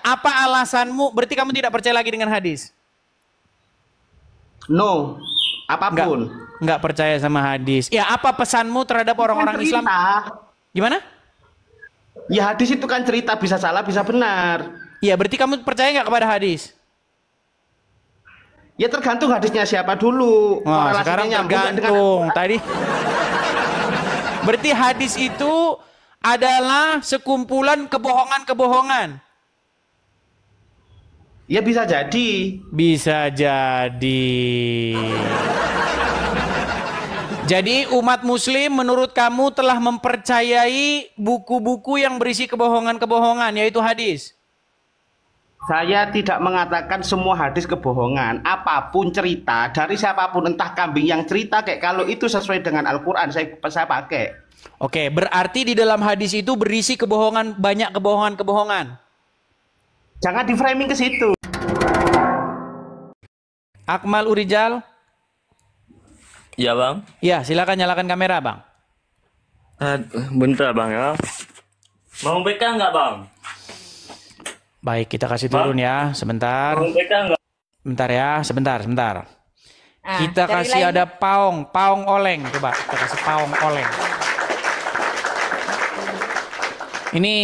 apa alasanmu? Berarti kamu tidak percaya lagi dengan hadis? No, apapun. Nggak percaya sama hadis. Ya, apa pesanmu terhadap orang-orang Islam? Gimana? Ya hadis itu kan cerita, bisa salah, bisa benar. Iya, berarti kamu percaya nggak kepada hadis? Ya tergantung hadisnya siapa dulu. Wah, sekarang tergantung. Tadi berarti hadis itu adalah sekumpulan kebohongan-kebohongan. Ya bisa jadi. Bisa jadi. Jadi umat muslim menurut kamu telah mempercayai buku-buku yang berisi kebohongan-kebohongan, yaitu hadis. Saya tidak mengatakan semua hadis kebohongan. Apapun cerita dari siapapun, entah kambing yang cerita kayak, kalau itu sesuai dengan Al-Quran saya pakai. Oke, berarti di dalam hadis itu berisi kebohongan, banyak kebohongan-kebohongan. Jangan di framing ke situ. Akmal Urijal. Ya bang. Ya, silakan nyalakan kamera bang. Bentar bang ya. Mau BK nggak bang? Baik, kita kasih turun ya, sebentar. Mau BK nggak? Bentar ya, sebentar. Kita kasih ada paong oleng, coba kita kasih paong oleng. Ini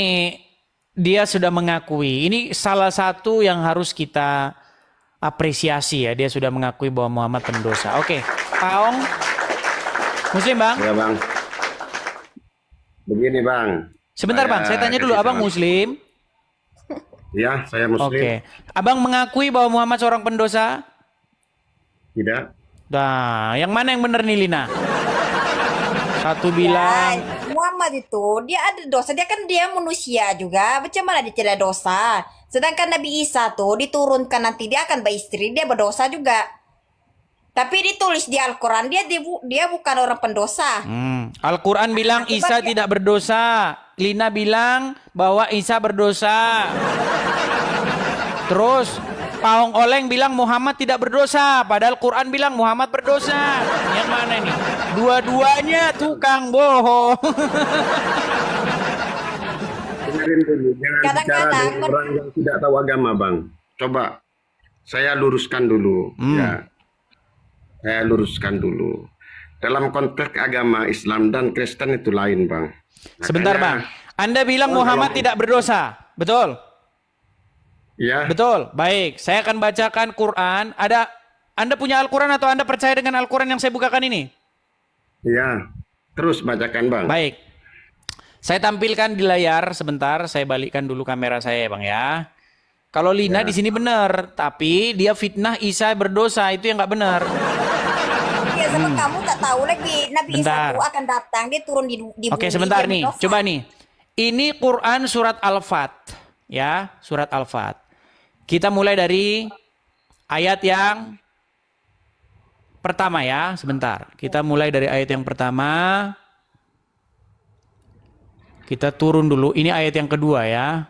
dia sudah mengakui. Ini salah satu yang harus kita apresiasi ya. Dia sudah mengakui bahwa Muhammad pendosa. Oke, paong Muslim bang? Ya bang. Begini bang. Sebentar bang, saya tanya dulu, abang Muslim? Ya, saya Muslim. Oke, abang mengakui bahwa Muhammad seorang pendosa? Tidak. Nah, yang mana yang benar nih Lina? Satu bilang Muhammad itu dia ada dosa, dia manusia juga, macam mana dia tidak dosa? Sedangkan Nabi Isa tuh diturunkan nanti dia akan beristri, dia berdosa juga. Tapi ditulis di Al-Quran dia bukan orang pendosa. Al-Quran bilang Isa tidak berdosa. Lina bilang bahwa Isa berdosa. Terus Paong Oleng bilang Muhammad tidak berdosa, padahal Quran bilang Muhammad berdosa. Yang mana nih? Dua-duanya tukang bohong. Dengerin dulu, jangan bicara dengan orang yang tidak tahu agama bang. Coba saya luruskan dulu. Ya, saya luruskan dulu. Dalam konteks agama Islam dan Kristen itu lain bang. Makanya, sebentar bang, Anda bilang Muhammad tidak berdosa, betul? Ya. Betul, baik. Saya akan bacakan Quran. Anda punya Al-Quran atau Anda percaya dengan Al-Quran yang saya bukakan ini? Ya, terus bacakan bang. Baik. Saya tampilkan di layar sebentar. Saya balikkan dulu kamera saya bang ya. Kalau Lina di sini benar, tapi dia fitnah Isa berdosa, itu yang nggak benar. Ya sama kamu tak tahu lagi Nabi Isa itu akan datang, dia turun di bumi. Oke, sebentar nih. Coba nih. Ini Quran surat Al-Fat ya, surat Al-Fat. Kita mulai dari ayat yang pertama ya, sebentar. Kita mulai dari ayat yang pertama. Kita turun dulu. Ini ayat yang kedua ya.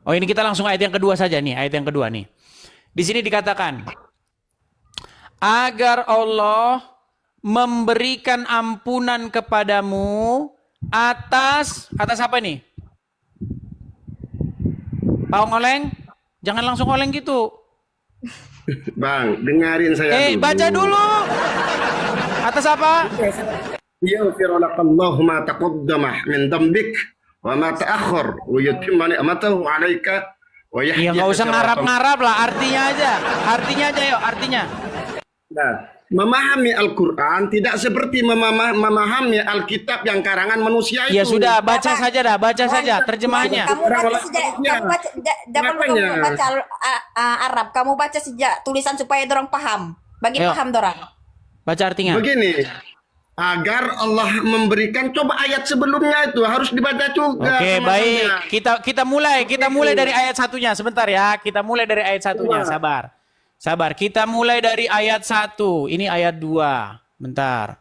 Oh, ini kita langsung ayat yang kedua saja nih, ayat yang kedua nih. Di sini dikatakan, agar Allah memberikan ampunan kepadamu atas apa nih? Paong Oleng, jangan langsung oleng gitu. Bang, dengarin saya dulu. Baca dulu. Atas apa? Yaghfir lakallahu ma taqaddama min dhanbik wa ma ta'akhkhar wa yutimma ni'matahu 'alaika wa yahdika. Ya enggak usah ngarap-ngarap lah, artinya aja. Artinya aja yuk, artinya. Nah, memahami Al-Quran tidak seperti memahami Alkitab yang karangan manusia itu. Ya sudah, baca saja dah, baca saja terjemahannya. Kamu baca Arab, kamu baca sejak tulisan supaya dorang paham. Bagi paham dorang. Baca artinya. Begini, agar Allah memberikan, coba ayat sebelumnya itu harus dibaca juga. Oke, baik. Kita mulai dari ayat satunya. Sebentar ya, kita mulai dari ayat satunya. Sabar, kita mulai dari ayat 1. Ini ayat 2. Bentar,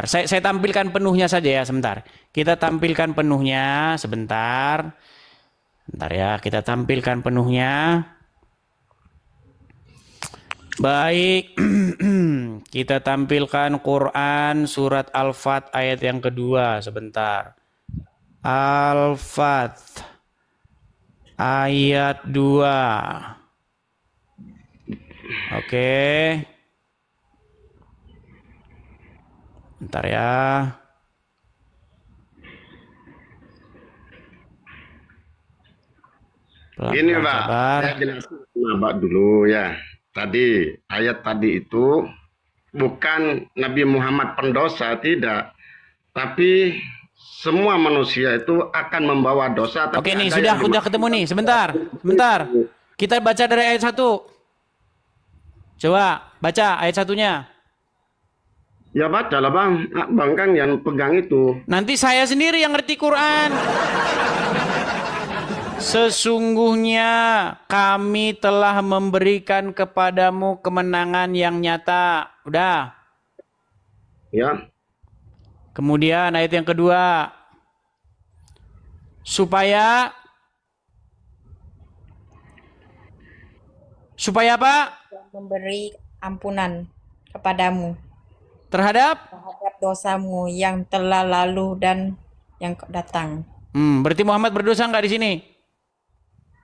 saya tampilkan penuhnya saja ya, sebentar. Kita tampilkan penuhnya, sebentar. Bentar ya, kita tampilkan penuhnya. Baik, kita tampilkan Quran surat Al-Fat ayat yang kedua, sebentar. Al-Fath ayat 2. Oke. Bentar ya. Ini Pak, saya jelasin Pak dulu ya. Tadi ayat tadi itu bukan Nabi Muhammad pendosa, tidak. Tapi semua manusia itu akan membawa dosa. Tapi Oke nih, sudah ketemu nih. Sebentar. Kita baca dari ayat 1. Coba baca ayat 1-nya. Ya baca lah Bang. Bang kan yang pegang itu. Nanti saya sendiri yang ngerti Quran. Sesungguhnya kami telah memberikan kepadamu kemenangan yang nyata. Udah. Ya. Kemudian ayat yang kedua. Supaya apa? Memberi ampunan kepadamu Terhadap dosamu yang telah lalu dan yang datang. Berarti Muhammad berdosa nggak di sini?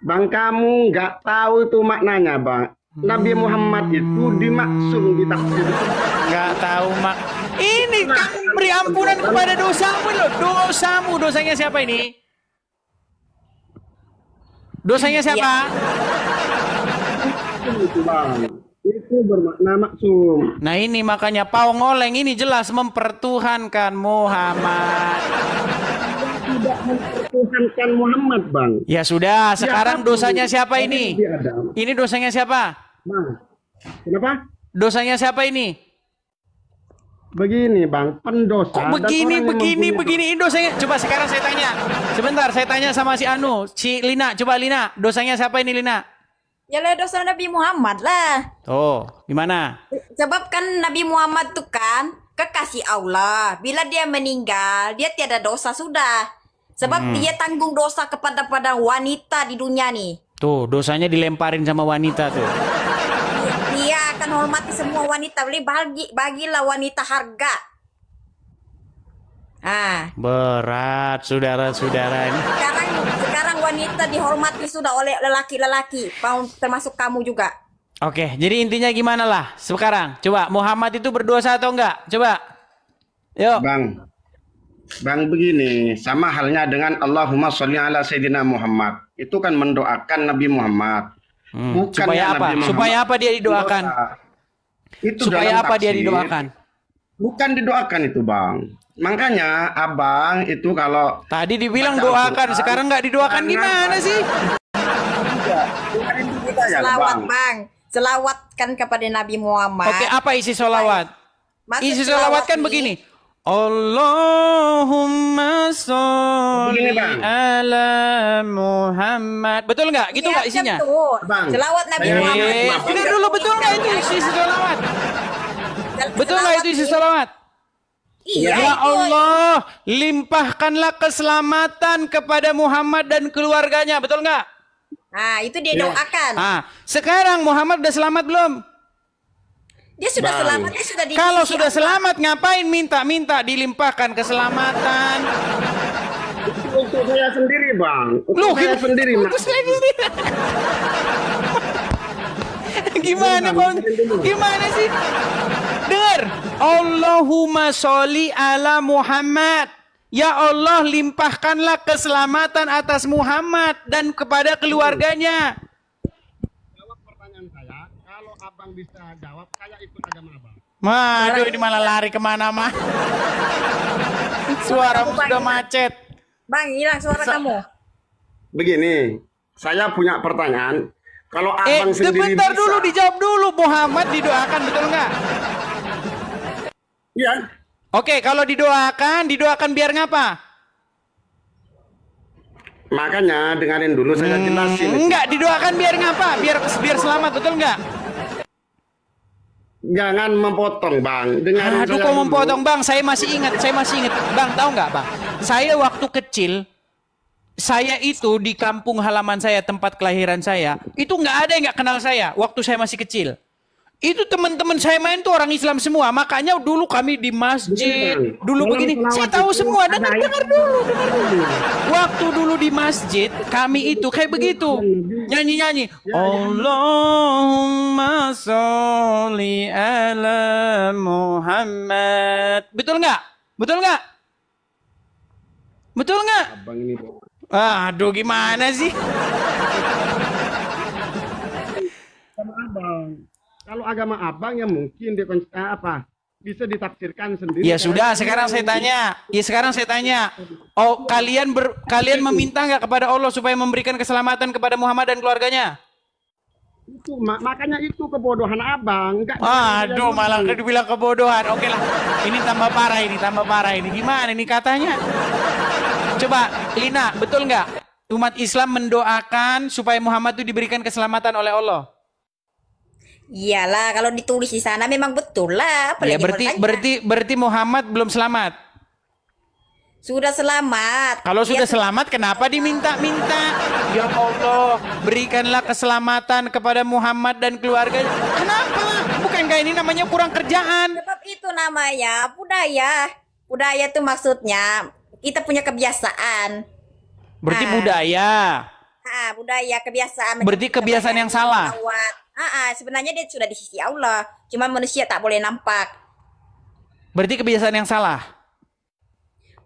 Bang, kamu nggak tahu itu maknanya, Bang. Nabi Muhammad itu dimaksum di tafsir. Nggak tahu Ini kamu beri ampunan kepada dosamu loh. Dosanya siapa ini? Dosanya siapa? Itu Bang. Itu bermakna maksum. Nah ini makanya Paung Oleng ini jelas mempertuhankan Muhammad. Tidak mempertuhankan Muhammad, Bang. Ya sudah, sekarang dosanya siapa ini? Ini dosanya siapa? Bang, kenapa? Dosanya siapa ini? Begini, Bang, pendosa. Kok begini? Ini dosanya. Coba sekarang saya tanya. Sebentar, saya tanya sama si Lina. Coba Lina, dosanya siapa ini Lina? Yalah dosa Nabi Muhammad lah. Oh, gimana? Sebab kan Nabi Muhammad tuh kan kekasih Allah. Bila dia meninggal, dia tiada dosa sudah. Sebab dia tanggung dosa kepada wanita di dunia nih. Tuh, dosanya dilemparin sama wanita tuh. Dia akan hormati semua wanita. Bagilah wanita harga. Berat, saudara-saudara ini. Sekarang wanita dihormati sudah oleh lelaki-lelaki, termasuk kamu juga. Oke, jadi intinya gimana lah sekarang? Coba, Muhammad itu berdosa atau enggak? Coba. Yuk. Bang begini, sama halnya dengan Allahumma sholli ala Sayyidina Muhammad. Itu kan mendoakan Nabi Muhammad. Supaya apa? Supaya apa dia didoakan? Itu supaya apa dia didoakan? Bukan didoakan itu, Bang. Makanya abang itu kalau tadi dibilang doakan, sekarang nggak didoakan gimana sih? Selawat Bang, selawatkan kepada Nabi Muhammad. Oke, apa isi solawat? Isi solawat kan begini. Allahumma sholli ala Muhammad. Betul nggak? Gitu nggak isinya? Selawat Nabi Muhammad. Ini dulu betul nggak itu isi solawat? Betul nggak itu isi solawat? Iya, ya Allah, limpahkanlah keselamatan kepada Muhammad dan keluarganya, betul nggak? Nah, itu dia doakan. Sekarang Muhammad udah selamat belum? Dia sudah selamat, dia sudah di. Kalau sudah selamat, ngapain minta dilimpahkan keselamatan? Untuk saya sendiri, Bang. Loh, saya sendiri, Gimana, Bang? Gimana sih? Dengar, Allahumma sholli ala Muhammad. Ya Allah, limpahkanlah keselamatan atas Muhammad dan kepada keluarganya. Jawab pertanyaan saya. Kalau abang bisa jawab, saya ikut agama abang. Aduh, ini malah lari kemana mah? Suaramu sudah macet. Bang, hilang suara kamu. Begini, saya punya pertanyaan. Kalau abang sendiri sebentar bisa, dulu, dijawab dulu. Muhammad didoakan, betul nggak? Iya. Oke, kalau didoakan biar ngapa? Makanya dengerin dulu saya jelasin. Enggak, didoakan biar ngapa? Biar selamat, betul nggak? Jangan memotong, Bang. Dengerin Aduh, kok memotong, Bang? Saya masih ingat. Bang, tahu nggak, Bang? Saya waktu kecil, saya itu di kampung halaman saya, tempat kelahiran saya, itu nggak ada yang nggak kenal saya waktu saya masih kecil. Itu teman-teman saya main tuh orang Islam semua. Makanya dulu kami di masjid, dulu begini. Saya tahu semua. Dengar dulu. waktu dulu di masjid kami itu kayak begitu. Nyanyi-nyanyi. Allahumma sholli ala Muhammad. Betul nggak? Betul nggak? Betul nggak? Abang ini Aduh, gimana sih? sama abang. Kalau agama abang ya mungkin bisa ditafsirkan sendiri. Ya sudah, sekarang saya tanya. Ya sekarang saya tanya. Oh, kalian meminta nggak kepada Allah supaya memberikan keselamatan kepada Muhammad dan keluarganya? Itu makanya itu kebodohan abang. Enggak. Aduh, malah dibilang kebodohan. Oke lah. Ini tambah parah ini. Gimana ini katanya? Coba, Lina, betul nggak? Umat Islam mendoakan supaya Muhammad itu diberikan keselamatan oleh Allah. Iyalah, kalau ditulis di sana memang betul lah. Ya, Apalagi berarti Muhammad belum selamat. sudah selamat. Kalau sudah Dia selamat, kenapa diminta-minta? Ya Allah, berikanlah keselamatan kepada Muhammad dan keluarganya. Kenapa? Bukankah ini namanya kurang kerjaan? sebab itu namanya budaya. Budaya itu maksudnya kita punya kebiasaan. Berarti Ah. budaya. Budaya kebiasaan. Berarti kebiasaan yang salah. Sebenarnya dia sudah di sisi Allah. Cuma manusia tak boleh nampak. Berarti kebiasaan yang salah.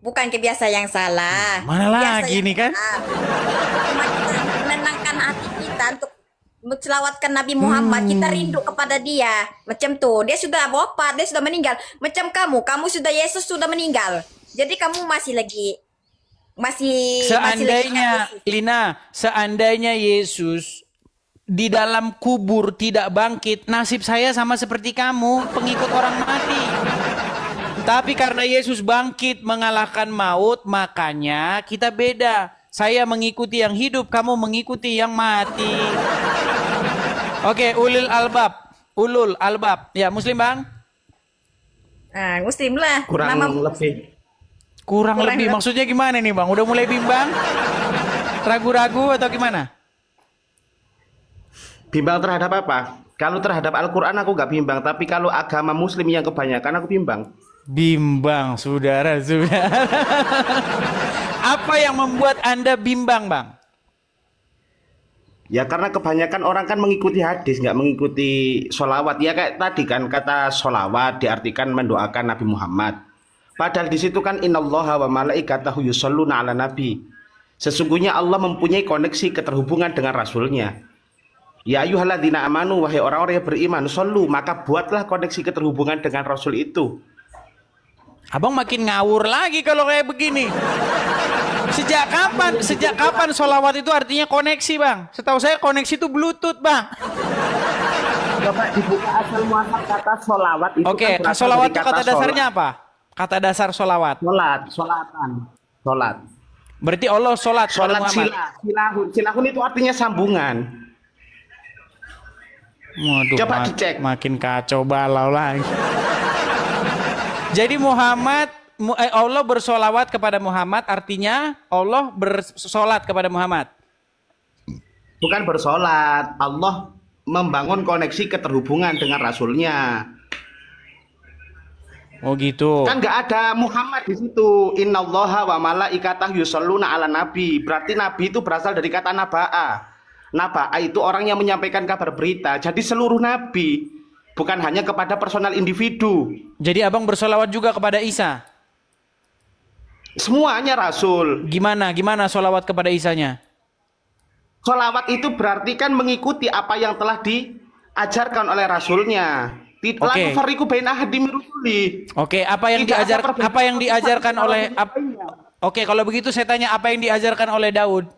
Bukan kebiasaan yang salah. Mana Kebiasaan lagi yang nih kan? salah. Cuma kita menenangkan hati kita untuk selawatkan Nabi Muhammad. Kita rindu kepada dia. Macam tuh. Dia sudah wafat, dia sudah meninggal. Macam kamu sudah Yesus sudah meninggal. Jadi kamu masih Seandainya, Yesus. Lina, seandainya Yesus di dalam kubur tidak bangkit, nasib saya sama seperti kamu, pengikut orang mati. Tapi karena Yesus bangkit mengalahkan maut, makanya kita beda. Saya mengikuti yang hidup, kamu mengikuti yang mati. Oke, ulul albab. Ya, Muslim, Bang? Muslim lah. Kurang lebih. Kurang lebih, maksudnya gimana nih, Bang? Udah mulai bimbang? Ragu-ragu atau gimana? Bimbang terhadap apa? Kalau terhadap Al-Quran aku nggak bimbang, tapi kalau agama Muslim yang kebanyakan aku bimbang. Bimbang, saudara. Apa yang membuat Anda bimbang, Bang? Ya karena kebanyakan orang kan mengikuti hadis, nggak mengikuti sholawat. Ya kayak tadi kan kata sholawat diartikan mendoakan Nabi Muhammad. Padahal di situ kan innallaha wa malaikatahu yusholluna ala nabi. Sesungguhnya Allah mempunyai koneksi keterhubungan dengan Rasulnya. Ya ayyuhalladzina amanu, wahai orang-orang yang beriman, shollu, maka buatlah koneksi keterhubungan dengan Rasul itu. Abang makin ngawur lagi kalau kayak begini. Sejak kapan sholawat itu artinya koneksi, Bang? Setahu saya koneksi itu Bluetooth, Bang. Coba dibuka asal muasal kata sholawat itu. Oke, kan berasal sholawat dari itu kata dasarnya apa? Kata dasar sholawat. Sholat. Berarti Allah sholat kepada Sholat Muhammad. silahun itu artinya sambungan. Waduh, Coba dicek. Makin kacau balau lagi. Jadi Allah bersolawat kepada Muhammad, artinya Allah bersolat kepada Muhammad. Bukan bersolat, Allah membangun koneksi keterhubungan dengan Rasulnya. Oh gitu. Kan nggak ada Muhammad di situ. Innallaha wa malaikatahu yusholluna ala nabi. Berarti nabi itu berasal dari kata naba'a. Naba'a itu orang yang menyampaikan kabar berita. Jadi seluruh nabi, bukan hanya kepada personal individu. Jadi abang bersolawat juga kepada Isa. Semuanya Rasul. Gimana solawat kepada Isanya? Sholawat itu berarti kan mengikuti apa yang telah diajarkan oleh Rasulnya. Oke. Oke, apa yang diajarkan oleh Oke, kalau begitu saya tanya, apa yang diajarkan oleh Daud?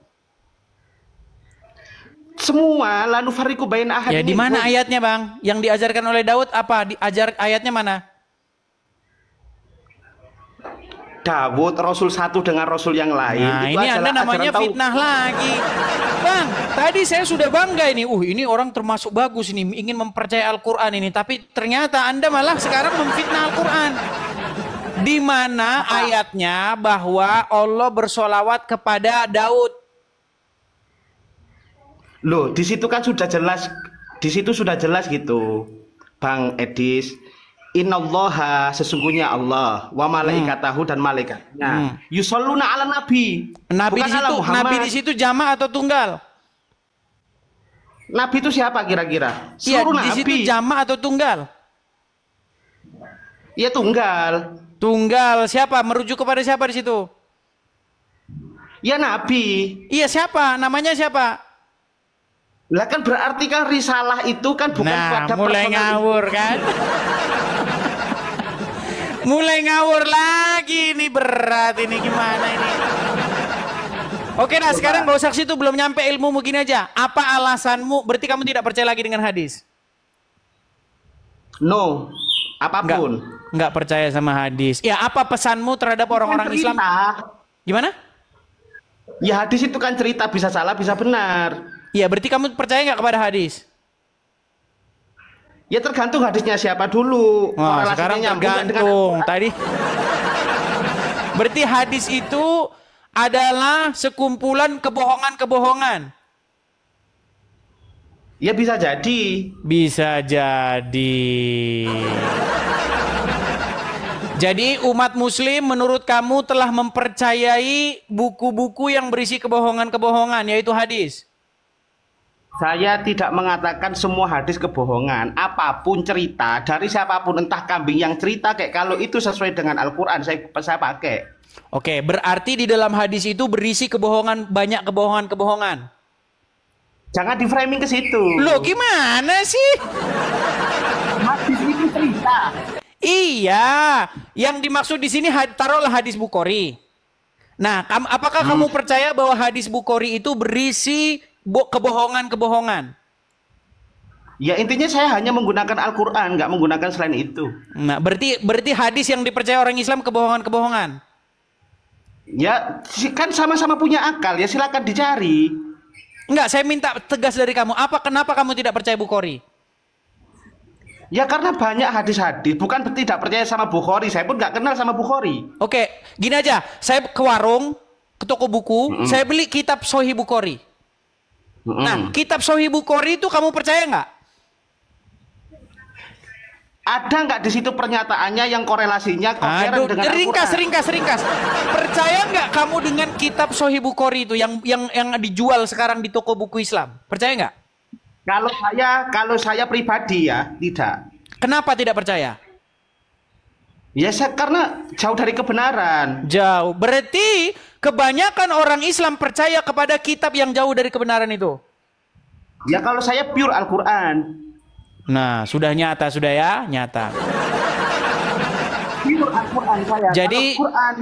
Semua lanu fariku baina ahadin. Ya, di mana ayatnya, Bang? Yang diajarkan oleh Daud apa? Ayatnya mana? Daud Rasul satu dengan Rasul yang lain. Nah, ini Anda namanya fitnah lagi. Bang, tadi saya sudah bangga ini. Ini orang termasuk bagus ini, ingin mempercayai Al-Quran ini. Tapi ternyata Anda malah sekarang memfitnah Al-Quran. Di mana ayatnya bahwa Allah bersolawat kepada Daud? Loh, di situ kan sudah jelas. Di situ sudah jelas gitu, Bang Edis. Innallaha, sesungguhnya Allah, wa malaikatahu, dan malaikatnya, yusholluna ala nabi. Nabi Bukan di ala situ, Muhammad. nabi di situ jamak atau tunggal? Nabi itu siapa kira-kira? Iya, Seluruh di situ nabi. jamak atau tunggal? Iya, tunggal. Tunggal. Siapa? Merujuk kepada siapa di situ? Ya nabi. Iya, siapa? Namanya siapa? Lah kan berarti kan risalah itu kan bukan Nah, pada mulai personal. ngawur kan? Mulai ngawur lagi, ini berat, ini gimana ini? Oke, nah sekarang gak usah situ, belum nyampe ilmumu, gini aja. Apa alasanmu? Berarti kamu tidak percaya lagi dengan hadis? No, apapun. Nggak percaya sama hadis. Ya, apa pesanmu terhadap orang-orang Islam? Gimana? Ya hadis itu kan cerita, bisa salah, bisa benar. Iya, berarti kamu percaya nggak kepada hadis? Ya tergantung hadisnya siapa dulu. Wah, Korelasinya sekarang nyambung nggak dengan tergantung. Al-Quran? Tadi. Berarti hadis itu adalah sekumpulan kebohongan-kebohongan. Ya bisa jadi. Bisa jadi. Jadi umat muslim menurut kamu telah mempercayai buku-buku yang berisi kebohongan-kebohongan, yaitu hadis. Saya tidak mengatakan semua hadis kebohongan. Apapun cerita dari siapapun, entah kambing yang cerita kayak, kalau itu sesuai dengan Al-Quran, saya pakai. Oke, berarti di dalam hadis itu berisi kebohongan, banyak kebohongan-kebohongan. Jangan di framing ke situ. Loh, gimana sih? Hadis itu cerita. Iya, yang dimaksud di sini taruhlah hadis Bukhari. Nah, apakah kamu percaya bahwa hadis Bukhari itu berisi kebohongan-kebohongan? Ya intinya saya hanya menggunakan Al-Quran, nggak menggunakan selain itu. Nah, berarti hadis yang dipercaya orang Islam kebohongan-kebohongan. Ya kan sama-sama punya akal, ya silakan dicari. Enggak, saya minta tegas dari kamu. Kenapa kamu tidak percaya Bukhari? Ya karena banyak hadis-hadis, bukan tidak percaya sama Bukhari, saya pun nggak kenal sama Bukhari. Oke, gini aja, saya ke warung, ke toko buku, saya beli kitab Sahih Bukhari. Nah, kitab Sahih Bukhari itu kamu percaya nggak? Ada nggak di situ pernyataannya yang korelasinya koheren dengan ringkas. Percaya nggak kamu dengan kitab Sahih Bukhari itu yang dijual sekarang di toko buku Islam? Percaya nggak? Kalau saya pribadi ya tidak. Kenapa tidak percaya? Ya karena jauh dari kebenaran. Jauh. Berarti kebanyakan orang Islam percaya kepada kitab yang jauh dari kebenaran itu. Ya kalau saya pure Al-Quran. Nah, sudah nyata, sudah ya, nyata. Pure Al-Quran saya. Jadi, Al-Quran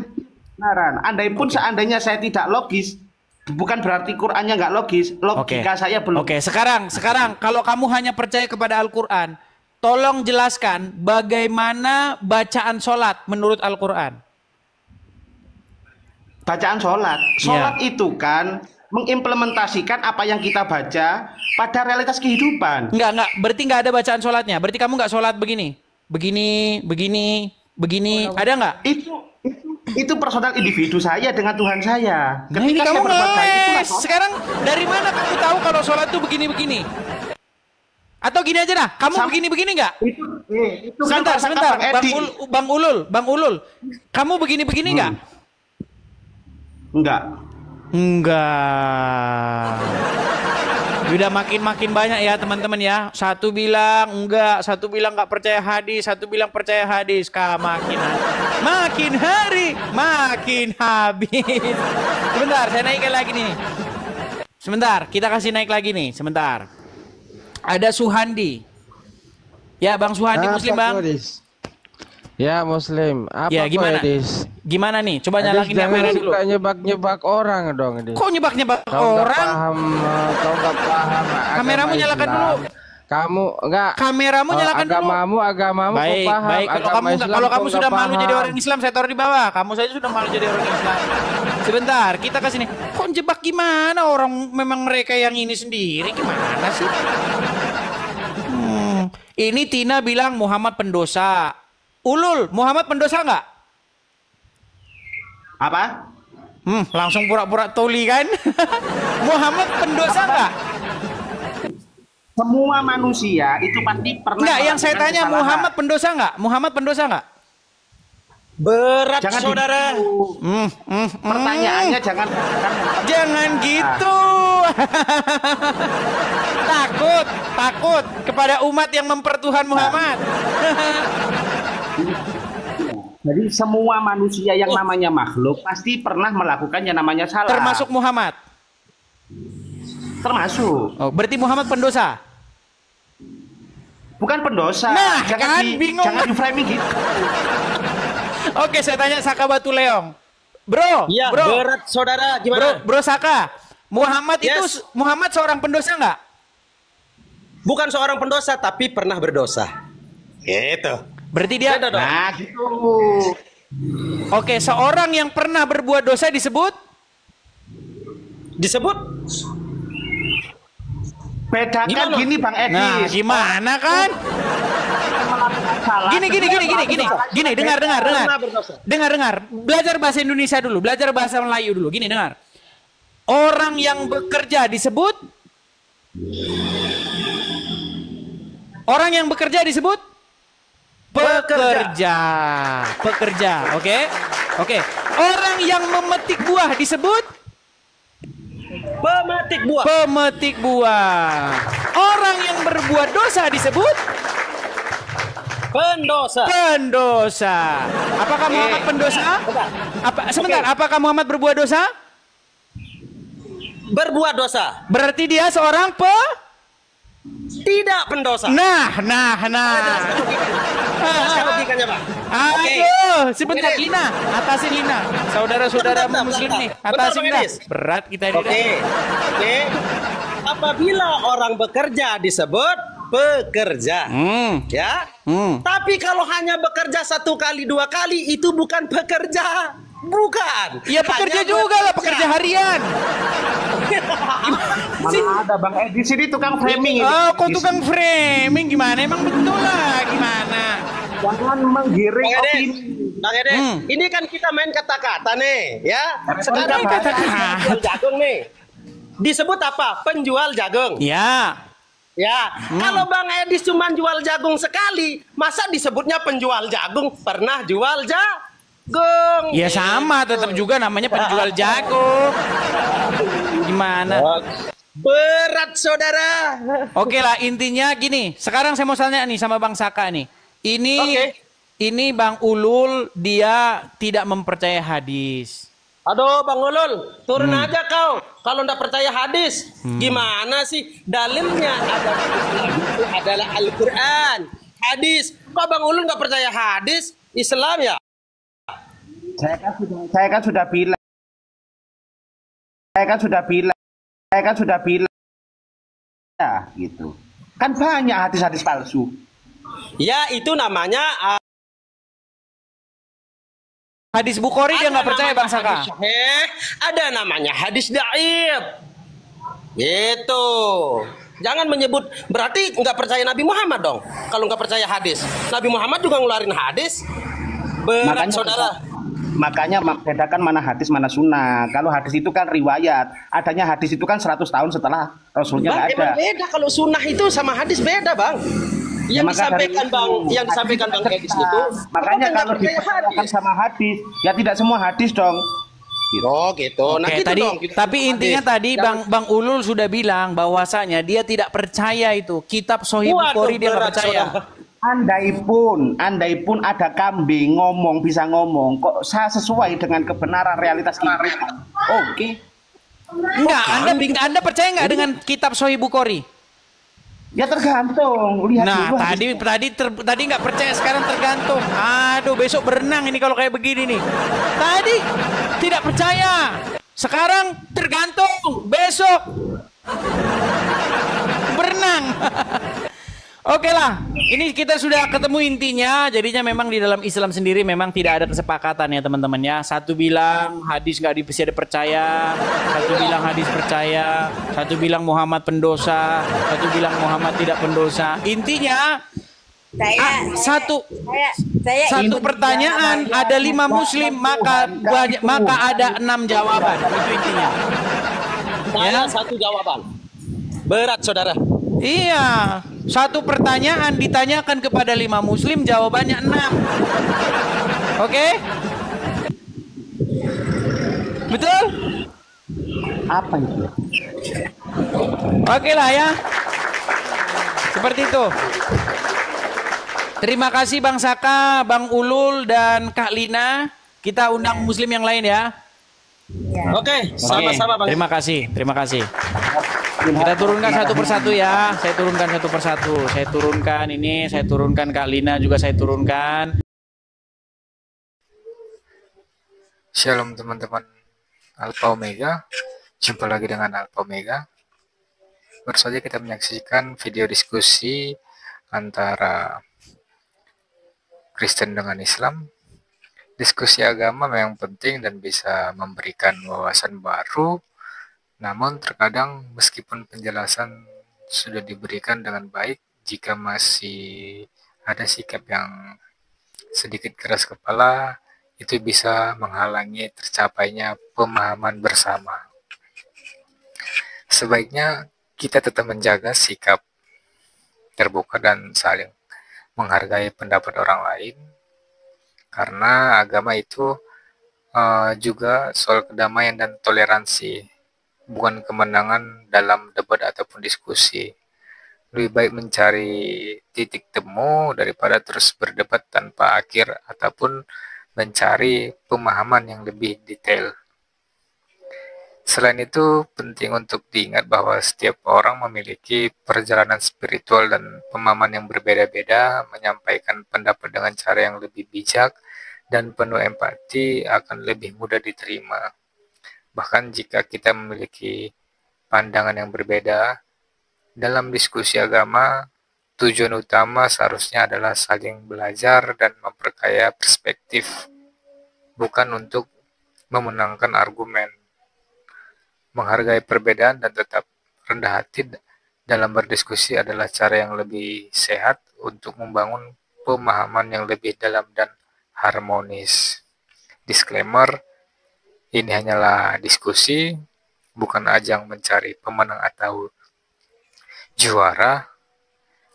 kebenaran. Andaipun seandainya saya tidak logis, bukan berarti Qurannya nggak logis. Logika saya belum. Oke, sekarang kalau kamu hanya percaya kepada Al-Quran, tolong jelaskan bagaimana bacaan sholat menurut Al-Quran. Bacaan sholat. Sholat itu kan mengimplementasikan apa yang kita baca pada realitas kehidupan. Enggak. Berarti nggak ada bacaan sholatnya. Berarti kamu nggak sholat begini. Ada nggak? Itu personal individu saya dengan Tuhan saya. Nah, ini kamu ngeles. Sekarang dari mana kamu tahu kalau sholat itu begini-begini? Atau gini aja dah, kamu begini-begini nggak? Itu Sebentar, Bang Ulul, kamu begini-begini nggak? Enggak. Udah makin banyak ya teman-teman ya. Satu bilang enggak, satu bilang nggak percaya hadis, satu bilang percaya hadis. Makin hari makin habis. Sebentar, saya naikkan lagi nih. Sebentar, kita kasih naik lagi nih. Sebentar. Ada Suhandi. Ya, Bang Suhandi Muslim, Bang. Ya, Muslim. Apa ya, gimana? Hadis? Gimana nih? Coba nyalakin yang merah dulu. Suka nyebak-nyebak orang dong, Hadis. Kok nyebak-nyebak orang? Kau nggak paham. Kameramu nyalakan dulu. Kamu enggak. Kameramu nyalakan dulu. Agamamu baik, paham. Baik, kalau kamu sudah malu jadi orang Islam, saya taruh di bawah. Kamu saja sudah malu jadi orang Islam. Sebentar, kita kasih nih. Kok jebak gimana? Orang memang mereka yang ini sendiri gimana sih? Ini Tina bilang Muhammad pendosa. Ulul, Muhammad pendosa nggak? Apa? Langsung pura-pura tuli kan? Muhammad pendosa nggak? semua manusia itu pasti pernah. Enggak, yang saya melakukan tanya kesalahan. Muhammad pendosa enggak? Muhammad pendosa enggak? Berat Jangan saudara. Pertanyaannya Jangan gitu. takut kepada umat yang mempertuhan Muhammad. Jadi semua manusia yang namanya makhluk pasti pernah melakukan yang namanya salah. Termasuk Muhammad. Termasuk. Oh, berarti Muhammad pendosa. Bukan pendosa. Nah, kan bingung. Jangan di framing gitu. Oke, saya tanya Saka Batu Leong. Bro, Iya, bro. berat saudara. Gimana? Bro Saka. Muhammad Yes. itu Muhammad seorang pendosa enggak? Bukan seorang pendosa, tapi pernah berdosa. Gitu. Berarti dia Beda dong. Nah, gitu. Oke, seorang yang pernah berbuat dosa disebut Disebut Bedakan Gimana? gini Bang Edi. Nah, gimana kan? Salah. Gini, dengar. pernah berdosa. Dengar. Belajar bahasa Indonesia dulu, belajar bahasa Melayu dulu. Gini, dengar. Orang yang bekerja disebut Orang yang bekerja disebut pekerja. Oke? Orang yang memetik buah disebut Pemetik buah. pemetik buah. Orang yang berbuat dosa disebut pendosa. Apakah Muhammad pendosa? Sebentar, apakah Muhammad berbuat dosa? Berbuat dosa. Berarti dia seorang Tidak pendosa. Nah. Jelaskan logikanya, Pak. Aduh, sebentar Lina, atasin Lina. Saudara-saudara Bentar, muslim bentar. nih, Bentar, atasin Bang dah. Edis. Berat kita ini. Oke. Apabila orang bekerja disebut pekerja. Ya. Tapi kalau hanya bekerja 1 kali 2 kali itu bukan pekerja. Bukan. Ya pekerja Hanya juga lah, pekerja harian. Mana ada Bang Edi sini tukang framing itu. Oh, kok tukang framing gimana? Emang betul lah gimana? Jangan menggiring Bang Edi, opini. Bang Edi, ini kan kita main kata-kata nih, ya. Sekarang kata-kata. penjual jagung nih. Disebut apa? Penjual jagung. Ya. Ya, kalau Bang Edis cuma jual jagung sekali, masa disebutnya penjual jagung? Pernah jual jagung? Ya sama, tetap juga namanya penjual jagung. Gimana? Berat saudara. Oke lah, intinya gini. Sekarang saya mau tanya nih sama Bang Saka nih. Ini Bang Ulul dia tidak mempercaya hadis. Aduh Bang Ulul, turun aja kau. Kalau ndak percaya hadis, gimana sih? Dalilnya adalah Al-Quran, hadis. Kok Bang Ulul nggak percaya hadis? Islam ya? Saya kan sudah bilang. Ya, gitu. Kan banyak hadis-hadis palsu. Ya itu namanya Hadis Bukhari dia nggak percaya Bang Saka. Ada namanya hadis dhaif. Gitu. Jangan menyebut, berarti nggak percaya Nabi Muhammad dong. Kalau nggak percaya hadis, Nabi Muhammad juga ngeluarin hadis. Berat saudara. Makanya bedakan mana hadis mana sunnah. Kalau hadis itu kan riwayat, adanya hadis itu kan 100 tahun setelah Rasulnya Bang, nggak ada. emang beda kalau sunnah itu sama hadis beda Bang. Yang maka dari disampaikan itu, Bang, yang disampaikan Bang Edis itu. Makanya Bapak kalau nggak percaya dipercayaan sama hadis, ya tidak semua hadis dong. Oh gitu. Nah Oke, gitu tadi, dong. Kita tapi hadis. intinya tadi Jangan- Bang Ulul sudah bilang bahwasanya dia tidak percaya itu kitab Sahih Waduh, Bukhari dia nggak berat, percaya. saudara. Andai pun ada kambing bisa ngomong, kok saya sesuai dengan kebenaran realitas kita. Oke. Enggak, Anda percaya nggak dengan kitab Sahih Bukhari? Ya tergantung. Lihat Nah, dulu hadis. tadi nggak percaya, sekarang tergantung. Aduh, besok berenang ini kalau kayak begini nih. Tadi tidak percaya, sekarang tergantung. Besok berenang. Oke lah, ini kita sudah ketemu intinya. Jadinya memang di dalam Islam sendiri memang tidak ada kesepakatan ya teman-teman ya. Satu bilang hadis nggak bisa dipercaya, satu bilang hadis percaya, satu bilang Muhammad pendosa, satu bilang Muhammad tidak pendosa. Intinya satu pertanyaan ada 5 muslim maka ada 6 jawaban. Itu intinya. Saya satu jawaban. Berat saudara. Iya, satu pertanyaan ditanyakan kepada 5 muslim, jawabannya 6. Oke? Betul? Apa itu? Oke lah ya. Seperti itu. Terima kasih Bang Saka, Bang Ulul, dan Kak Lina. Kita undang muslim yang lain ya. Oke, sama-sama Bang. Terima kasih, terima kasih. Kita turunkan satu persatu ya. Saya turunkan satu persatu. Saya turunkan ini, saya turunkan Kak Lina juga saya turunkan. Shalom teman-teman Alpha Omega. Jumpa lagi dengan Alpha Omega. Baru saja kita menyaksikan video diskusi antara Kristen dengan Islam. Diskusi agama memang penting dan bisa memberikan wawasan baru. Namun terkadang meskipun penjelasan sudah diberikan dengan baik, jika masih ada sikap yang sedikit keras kepala, itu bisa menghalangi tercapainya pemahaman bersama. Sebaiknya kita tetap menjaga sikap terbuka dan saling menghargai pendapat orang lain, karena agama itu juga soal kedamaian dan toleransi, bukan kemenangan dalam debat ataupun diskusi. Lebih baik mencari titik temu daripada terus berdebat tanpa akhir ataupun mencari pemahaman yang lebih detail. Selain itu, penting untuk diingat bahwa setiap orang memiliki perjalanan spiritual dan pemahaman yang berbeda-beda. Menyampaikan pendapat dengan cara yang lebih bijak dan penuh empati akan lebih mudah diterima. Bahkan jika kita memiliki pandangan yang berbeda, dalam diskusi agama, tujuan utama seharusnya adalah saling belajar dan memperkaya perspektif, bukan untuk memenangkan argumen. Menghargai perbedaan dan tetap rendah hati dalam berdiskusi adalah cara yang lebih sehat untuk membangun pemahaman yang lebih dalam dan harmonis. Disclaimer, ini hanyalah diskusi, bukan ajang mencari pemenang atau juara.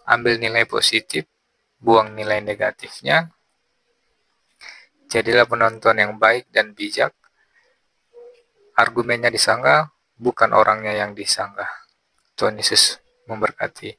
Ambil nilai positif, buang nilai negatifnya. Jadilah penonton yang baik dan bijak. Argumennya disanggah, bukan orangnya yang disanggah. Tuhan Yesus memberkati.